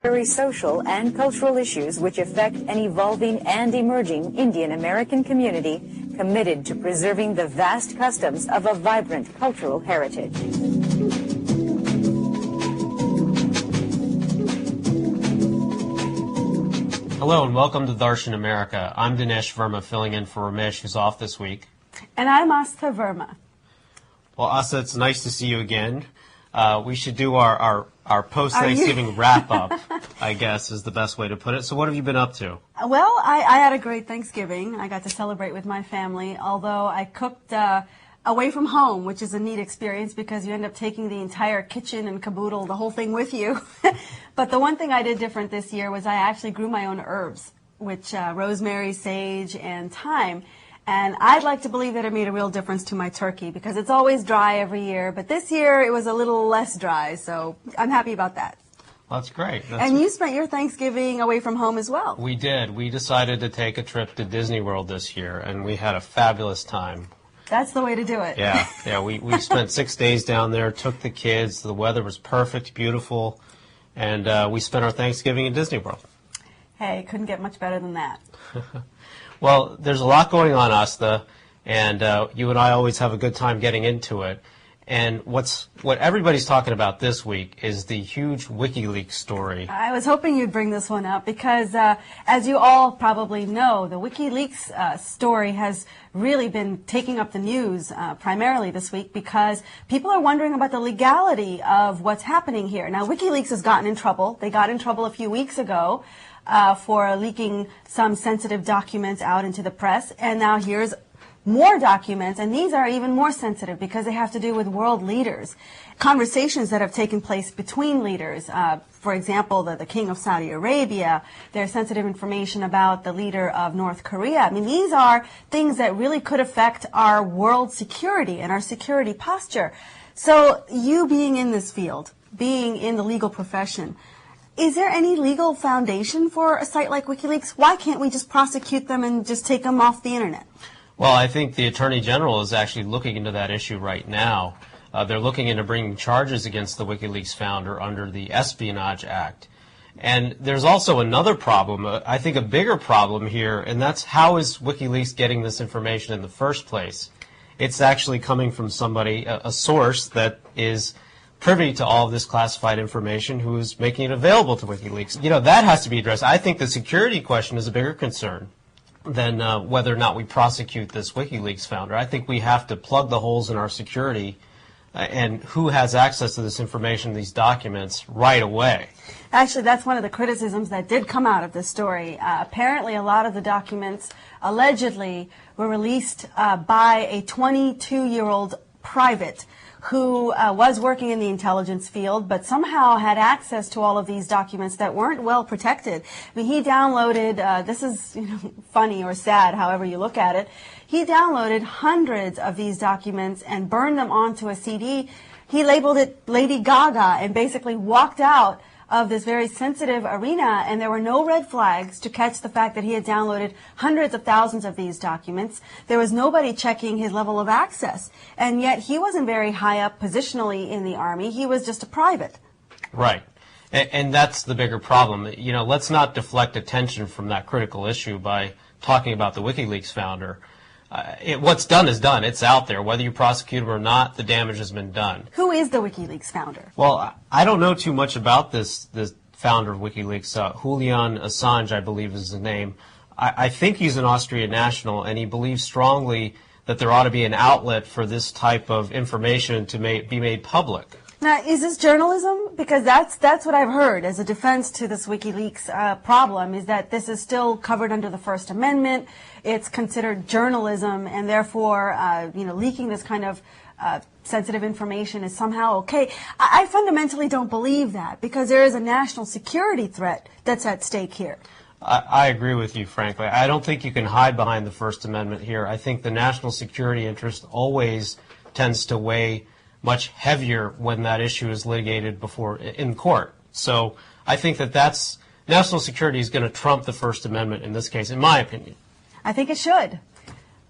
Very social and cultural issues which affect an evolving and emerging Indian American community committed to preserving the vast customs of a vibrant cultural heritage. Hello and welcome to Darshan America. I'm Dinesh Verma, filling in for Ramesh, who's off this week. And I'm Aastha Verma. Well, Aastha, it's nice to see you again. We should do our post-Thanksgiving wrap-up, I guess, is the best way to put it. So what have you been up to? Well, I had a great Thanksgiving. I got to celebrate with my family, although I cooked away from home, which is a neat experience because you end up taking the entire kitchen and caboodle, the whole thing with you. But the one thing I did different this year was I actually grew my own herbs, which rosemary, sage, and thyme. And I'd like to believe that it made a real difference to my turkey because it's always dry every year. But this year it was a little less dry, so I'm happy about that. Well, that's great. And you spent your Thanksgiving away from home as well. We did. We decided to take a trip to Disney World this year, and we had a fabulous time. That's the way to do it. Yeah. We spent 6 days down there, took the kids. The weather was perfect, beautiful, and we spent our Thanksgiving in Disney World. Hey, couldn't get much better than that. Well, there's a lot going on, Aastha, and you and I always have a good time getting into it. And what everybody's talking about this week is the huge WikiLeaks story. I was hoping you'd bring this one up because, as you all probably know, the WikiLeaks story has really been taking up the news primarily this week because people are wondering about the legality of what's happening here. Now, WikiLeaks has gotten in trouble. They got in trouble a few weeks ago for leaking some sensitive documents out into the press, and now here's more documents, and these are even more sensitive because they have to do with world leaders, conversations that have taken place between leaders. For example, the King of Saudi Arabia. There's sensitive information about the leader of North Korea. I mean, these are things that really could affect our world security and our security posture. So you being in this field, being in the legal profession, is there any legal foundation for a site like WikiLeaks? Why can't we just prosecute them and just take them off the internet? Well, I think the Attorney General is actually looking into that issue right now. They're looking into bringing charges against the WikiLeaks founder under the Espionage Act. And there's also another problem, I think a bigger problem here, and that's how is WikiLeaks getting this information in the first place? It's actually coming from somebody, a source that is privy to all of this classified information who is making it available to WikiLeaks. You know, that has to be addressed. I think the security question is a bigger concern than whether or not we prosecute this WikiLeaks founder. I think we have to plug the holes in our security and who has access to this information, these documents, right away. Actually, that's one of the criticisms that did come out of this story. Apparently, a lot of the documents allegedly were released by a 22-year-old private who was working in the intelligence field, but somehow had access to all of these documents that weren't well protected. I mean, he downloaded, this is funny or sad, however you look at it, he downloaded hundreds of these documents and burned them onto a CD. He labeled it Lady Gaga and basically walked out of this very sensitive arena, and there were no red flags to catch the fact that he had downloaded hundreds of thousands of these documents. There was nobody checking his level of access, and yet he wasn't very high up positionally in the Army. He was just a private. Right. And that's the bigger problem. You know, let's not deflect attention from that critical issue by talking about the WikiLeaks founder. What's done is done. It's out there. Whether you prosecute him or not, the damage has been done. Who is the WikiLeaks founder? Well, I don't know too much about this founder of WikiLeaks. Julian Assange, I believe, is his name. I think he's an Austrian national, and he believes strongly that there ought to be an outlet for this type of information to be made public. Now, is this journalism? Because that's what I've heard as a defense to this WikiLeaks problem, is that this is still covered under the First Amendment. It's considered journalism, and therefore, leaking this kind of sensitive information is somehow okay. I fundamentally don't believe that because there is a national security threat that's at stake here. I agree with you, frankly. I don't think you can hide behind the First Amendment here. I think the national security interest always tends to weigh much heavier when that issue is litigated in court. So I think that's national security is going to trump the First Amendment in this case, in my opinion. I think it should.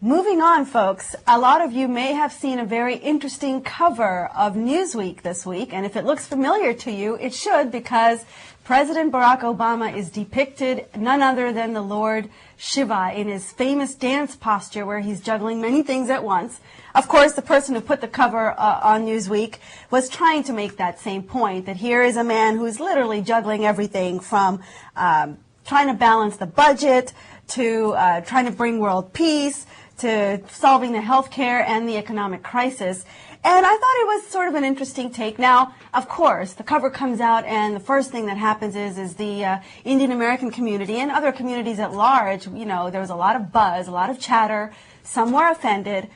Moving on, folks, a lot of you may have seen a very interesting cover of Newsweek this week, and if it looks familiar to you, it should, because President Barack Obama is depicted none other than the Lord Shiva in his famous dance posture where he's juggling many things at once. Of course, the person who put the cover on Newsweek was trying to make that same point, that here is a man who's literally juggling everything from trying to balance the budget to trying to bring world peace to solving the healthcare and the economic crisis. And I thought it was sort of an interesting take. Now, of course, the cover comes out, and the first thing that happens is the Indian American community and other communities at large, you know, there was a lot of buzz, a lot of chatter. Some were offended.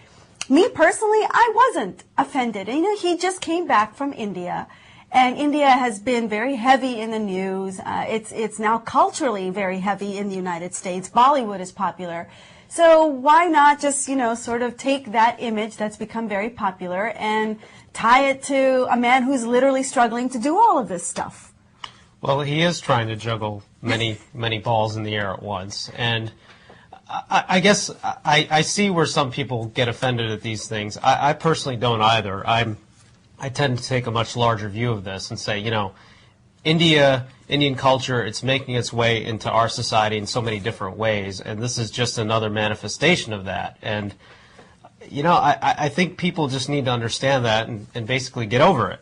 Me personally, I wasn't offended. You know, he just came back from India, and India has been very heavy in the news. It's now culturally very heavy in the United States. Bollywood is popular. So why not just, you know, sort of take that image that's become very popular and tie it to a man who's literally struggling to do all of this stuff? Well, he is trying to juggle many balls in the air at once. And I guess I see where some people get offended at these things. I personally don't either. I tend to take a much larger view of this and say, you know, Indian culture, it's making its way into our society in so many different ways, and this is just another manifestation of that. And, you know, I think people just need to understand that and basically get over it.